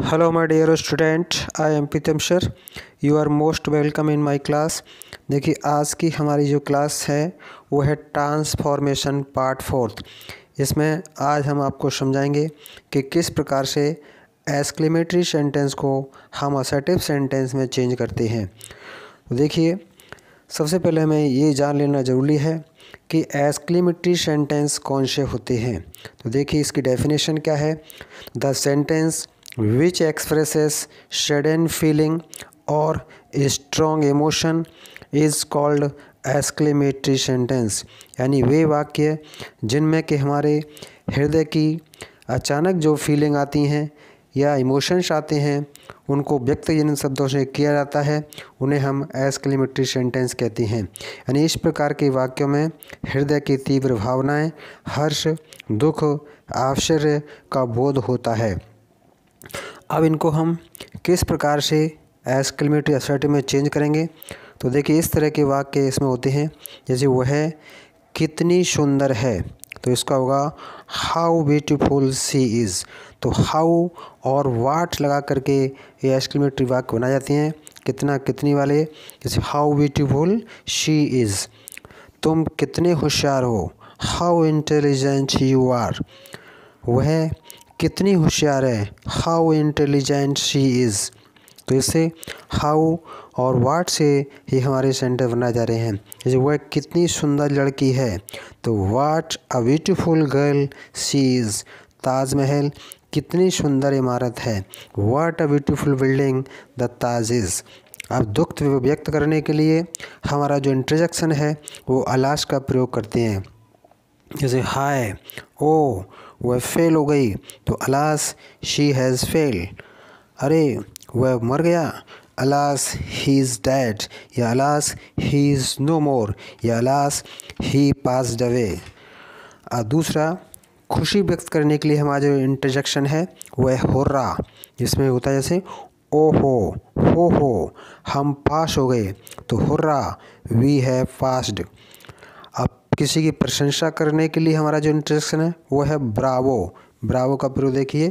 Hello, my dear student. I am Pritam sir. You are most welcome in my class. देखिए आज की हमारी जो क्लास है वो है ट्रांसफॉर्मेशन पार्ट 4। इसमें आज हम आपको समझाएंगे कि किस प्रकार से एक्सक्लेमेटरी सेंटेंस को हम असर्टिव सेंटेंस में चेंज करते हैं। तो देखिए सबसे पहले हमें ये जान लेना ज़रूरी है कि एक्सक्लेमेटरी सेंटेंस कौन से होते हैं। तो देखिए इसकी डेफिनेशन क्या है। The sentence which expresses sudden feeling or strong emotion is called exclamatory sentence। यानी वे वाक्य जिनमें कि हमारे हृदय की अचानक जो फीलिंग आती हैं या इमोशंस आते हैं उनको व्यक्त जिन शब्दों से किया जाता है उन्हें हम एक्सक्लेमेटरी सेंटेंस कहते हैं। यानी इस प्रकार के वाक्यों में हृदय की तीव्र भावनाएं, हर्ष, दुख, आश्चर्य का बोध होता है। अब इनको हम किस प्रकार से एक्सक्लेमेटरी असर्टिव में चेंज करेंगे। तो देखिए इस तरह के वाक्य इसमें होते हैं, जैसे वह कितनी सुंदर है तो इसका होगा हाउ ब्यूटीफुल शी इज़। तो हाउ और वाट लगा करके ये एक्सक्लेमेटरी वाक्य बनाए जाते हैं कितना कितनी वाले। जैसे हाउ ब्यूटीफुल शी इज़, तुम कितने होशियार हो, हाउ इंटेलिजेंट यू आर, वह कितनी होशियार है, हाउ इंटेलिजेंट शी इज़। तो इससे हाउ और वाट से ही हमारे सेंटेंस बनाए जा रहे हैं। जैसे वह कितनी सुंदर लड़की है तो what a beautiful girl she is. Taj Mahal कितनी सुंदर इमारत है, what a beautiful building the Taj is. अब दुख व्यक्त करने के लिए हमारा जो इंटरजेक्शन है वो अलास का प्रयोग करते हैं। जैसे हाय, ओ वह फेल हो गई तो अलास शी हैज़ फेल। अरे वह मर गया, अलास ही इज़ डेड, या अलास ही इज़ नो मोर, या अलास ही पास्ड अवे। दूसरा खुशी व्यक्त करने के लिए हमारा जो इंटरजेक्शन है वह हुर्रा, जिसमें होता है जैसे ओ हो हम पास हो गए तो हुर्रा वी हैव पास्ड। किसी की प्रशंसा करने के लिए हमारा जो इंटरेक्शन है वो है ब्रावो। ब्रावो का प्रयोग देखिए,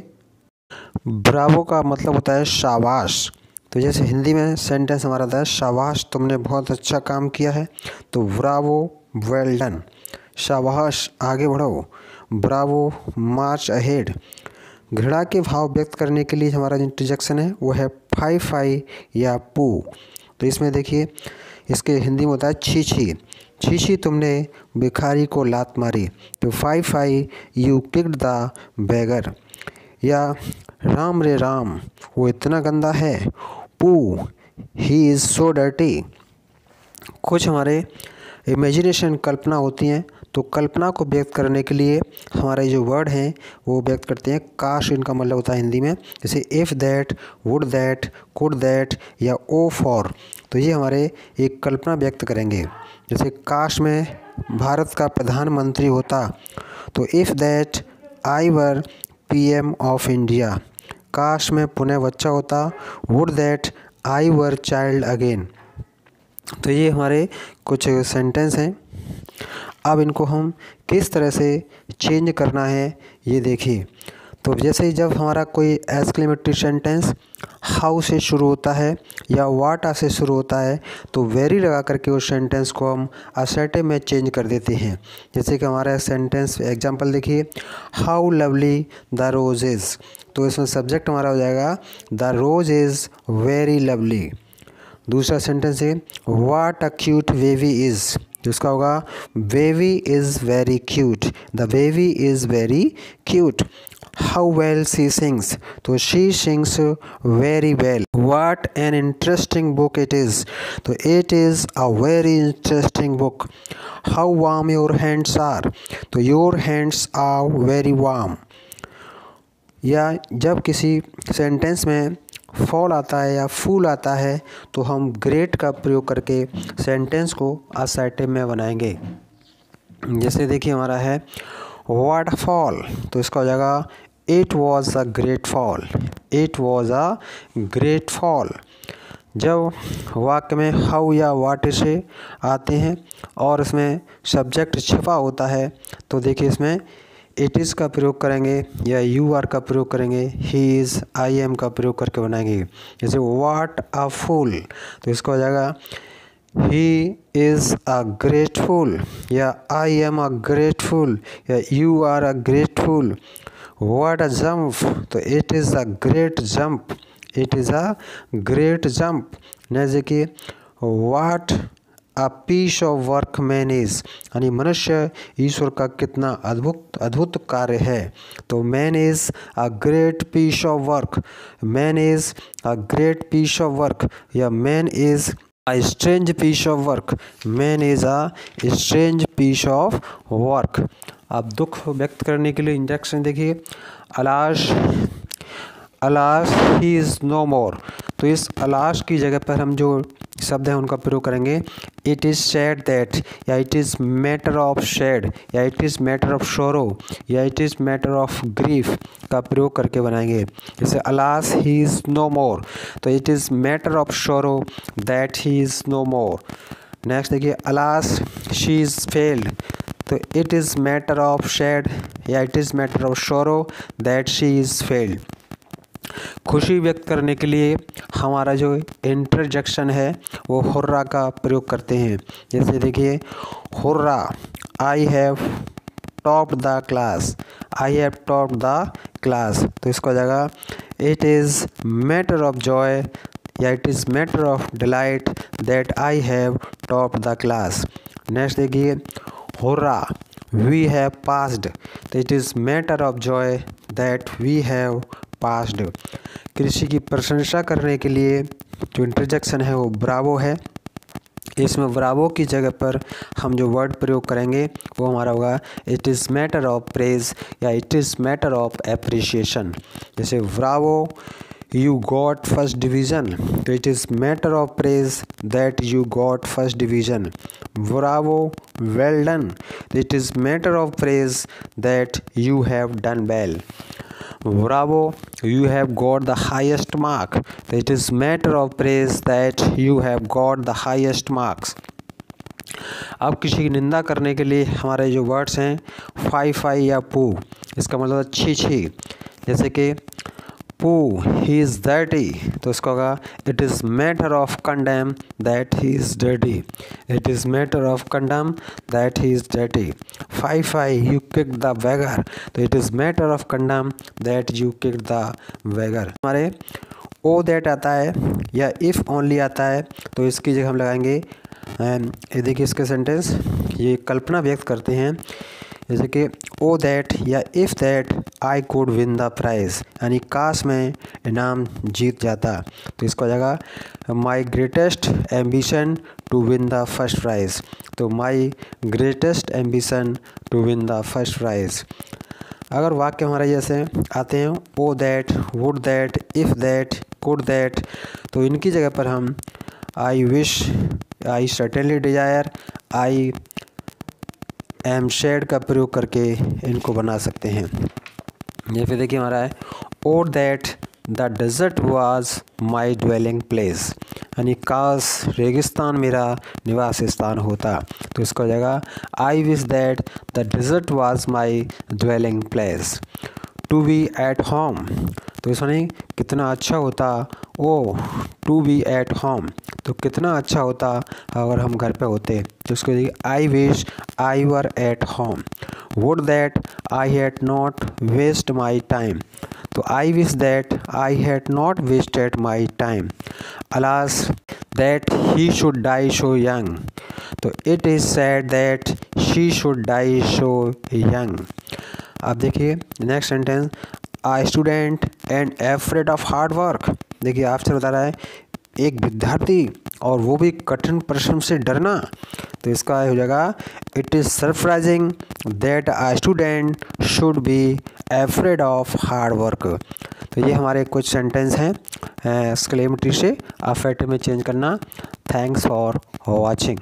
ब्रावो का मतलब होता है शाबाश। तो जैसे हिंदी में सेंटेंस हमारा था शाबाश तुमने बहुत अच्छा काम किया है तो ब्रावो वेल डन, शाबाश आगे बढ़ो, ब्रावो मार्च अहेड। घृणा के भाव व्यक्त करने के लिए हमारा जो इंटरजेक्शन है वो है फाई फाई या पू। तो इसमें देखिए इसके हिंदी में होता है छी छी, छी छी तुमने भिखारी को लात मारी तो fie fie you kicked the beggar. या राम रे राम वो इतना गंदा है, पू ही इज़ सो डर्टी। कुछ हमारे इमेजिनेशन कल्पना होती हैं तो कल्पना को व्यक्त करने के लिए हमारे जो वर्ड हैं वो व्यक्त करते हैं काश। इनका मतलब होता है हिंदी में जैसे if that, would that, could that या ओ फॉर। तो ये हमारे एक कल्पना व्यक्त करेंगे। जैसे काश में भारत का प्रधानमंत्री होता तो if that I were PM of India. काश में पुनः बच्चा होता, would that I were child again. तो ये हमारे कुछ सेंटेंस हैं। अब इनको हम किस तरह से चेंज करना है ये देखिए। तो जैसे जब हमारा कोई एक्सक्लेमेटरी सेंटेंस हाउ से शुरू होता है या वाट से शुरू होता है तो वेरी लगा करके उस सेंटेंस को हम असर्टिव में चेंज कर देते हैं। जैसे कि हमारा सेंटेंस एग्जांपल देखिए, how lovely the rose is. तो इसमें सब्जेक्ट हमारा हो जाएगा the rose is very lovely. दूसरा सेंटेंस है what a cute baby is, जिसका होगा baby is very cute, the baby is very cute. How well she sings तो she sings very well. What an interesting book it is तो it is a very interesting book. How warm your hands are तो your hands are very warm. या जब किसी sentence में fall आता है या फूल आता है तो हम ग्रेट का प्रयोग करके सेंटेंस को असर्टिव में बनाएंगे। जैसे देखिए हमारा है वाट फॉल तो इसका हो जाएगा it was a great fall, it was a great fall. जब वाक्य में हाउ या वाट से आते हैं और इसमें सब्जेक्ट छिपा होता है तो देखिए इसमें इट इज़ का प्रयोग करेंगे या यू आर का प्रयोग करेंगे, ही इज़, आई एम का प्रयोग करके बनाएंगे। जैसे व्हाट अ फूल, तो इसका हो जाएगा ही इज़ अ ग्रेटफुल, या आई एम अ ग्रेटफुल, या you are a grateful. What a jump, तो it is a great jump, it is a great jump. Next देखिए what a piece of work man is, यानी मनुष्य ईश्वर का कितना अद्भुत अद्भुत कार्य है। तो man is a great piece of work, man is a great piece of work, या man is a strange piece of work, man is a strange piece of work. अब दुख व्यक्त करने के लिए इंजेक्शन देखिए, alas, alas he is no more, तो इस अलास की जगह पर हम जो शब्द हैं उनका प्रयोग करेंगे। इट इज़ सैड दैट, या it is matter of sad, या it is matter of sorrow, या it is matter of grief का प्रयोग करके बनाएंगे। जैसे alas he is no more, तो it is matter of sorrow that he is no more. Next देखिए alas she is failed, तो it is matter of sad, या it is matter of sorrow that she is failed. खुशी व्यक्त करने के लिए हमारा जो इंटरजेक्शन है वो हुर्रा का प्रयोग करते हैं। जैसे देखिए hurrah, I have topped the class, I have topped the class, तो इसको हो जाएगा it is matter of joy, या it is matter of delight that I have topped the class. Next देखिए हुर्रा, वी हैव पास्ड, तो it is matter of joy that we have passed. किसी की प्रशंसा करने के लिए जो इंटरजेक्शन है वो ब्रावो है। इसमें ब्रावो की जगह पर हम जो वर्ड प्रयोग करेंगे वो हमारा होगा it is matter of praise, या it is matter of appreciation. जैसे bravo you got first division, तो it is matter of praise that you got first division. Bravo well done, it is matter of praise that you have done well. Bravo, you have got the highest mark. It is matter of praise that you have got the highest marks. अब किसी की निंदा करने के लिए हमारे जो words हैं फाई फाई या पू, इसका मतलब है छी छी। जैसे कि पू ही इज़ डर्टी, तो इसका होगा it is matter of condemn that he is dirty, it is matter of condemn that he is dirty. Fie fie you kick the beggar, तो it is matter of condemn that you kick the beggar. हमारे O that आता है या if only आता है, तो इसकी जगह हम लगाएंगे ये देखिए इसके सेंटेंस ये कल्पना व्यक्त करते हैं। जैसे कि ओ दैट या if that I could win the prize, यानी काश मैं इनाम जीत जाता, तो इसको हो जाएगा my greatest ambition to win the first prize, तो my greatest ambition to win the first prize. अगर वाक्य हमारे जैसे आते हैं O that, would that, if that, could that, तो इनकी जगह पर हम I wish, I certainly desire, I am shed का प्रयोग करके इनको बना सकते हैं। ये फिर देखिए हमारा है O that the desert was my dwelling place, यानी काश रेगिस्तान मेरा निवास स्थान होता, तो इसका हो जाएगा I wish that the desert was my dwelling place. To be at home, तो इसमें नहीं कितना अच्छा होता, oh to be at home, तो कितना अच्छा होता अगर हम घर पे होते, तो उसको देखिए I wish I were at home. Would that I had not waste my time, तो I wish that I had not wasted my time. Alas that he should die so young, तो it is sad that she should die so young. अब देखिए next sentence a student and afraid of hard work, देखिए आपसे बता रहा है एक विद्यार्थी और वो भी कठिन परिश्रम से डरना, तो इसका हो जाएगा it is surprising that a student should be afraid of hard work. तो ये हमारे कुछ सेंटेंस हैं एक्सक्लेमेटरी से अफर्मेटिव में चेंज करना। Thanks for watching.